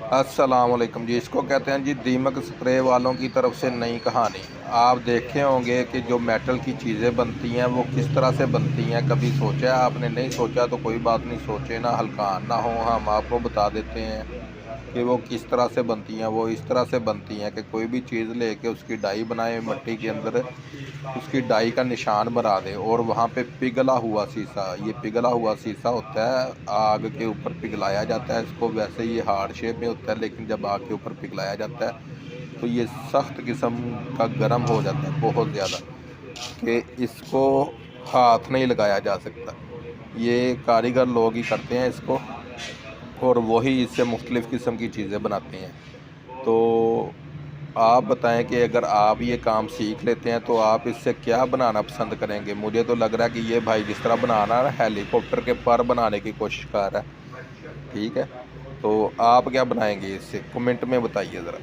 अस्सलाम वालेकुम जी। इसको कहते हैं जी दीमक स्प्रे वालों की तरफ से नई कहानी। आप देखे होंगे कि जो मेटल की चीज़ें बनती हैं वो किस तरह से बनती हैं। कभी सोचा है आपने? नहीं सोचा तो कोई बात नहीं, सोचे ना हल्कान ना हो, हम आपको बता देते हैं कि वो किस तरह से बनती हैं। वो इस तरह से बनती हैं कि कोई भी चीज़ लेके उसकी डाई बनाए मिट्टी के अंदर, उसकी डाई का निशान बना दे और वहाँ पे पिघला हुआ शीशा, ये पिघला हुआ शीशा होता है, आग के ऊपर पिघलाया जाता है इसको। वैसे ये हार्ड शेप में होता है लेकिन जब आग के ऊपर पिघलाया जाता है तो ये सख्त किस्म का गर्म हो जाता है बहुत ज़्यादा, कि इसको हाथ नहीं लगाया जा सकता। ये कारीगर लोग ही करते हैं इसको और वही इससे मुख्तलिफ़ किस्म की चीज़ें बनाते हैं। तो आप बताएं कि अगर आप ये काम सीख लेते हैं तो आप इससे क्या बनाना पसंद करेंगे? मुझे तो लग रहा है कि ये भाई जिस तरह बनाना है हेलीकॉप्टर के पर बनाने की कोशिश कर रहा है। ठीक है, तो आप क्या बनाएंगे इससे? कमेंट में बताइए ज़रा।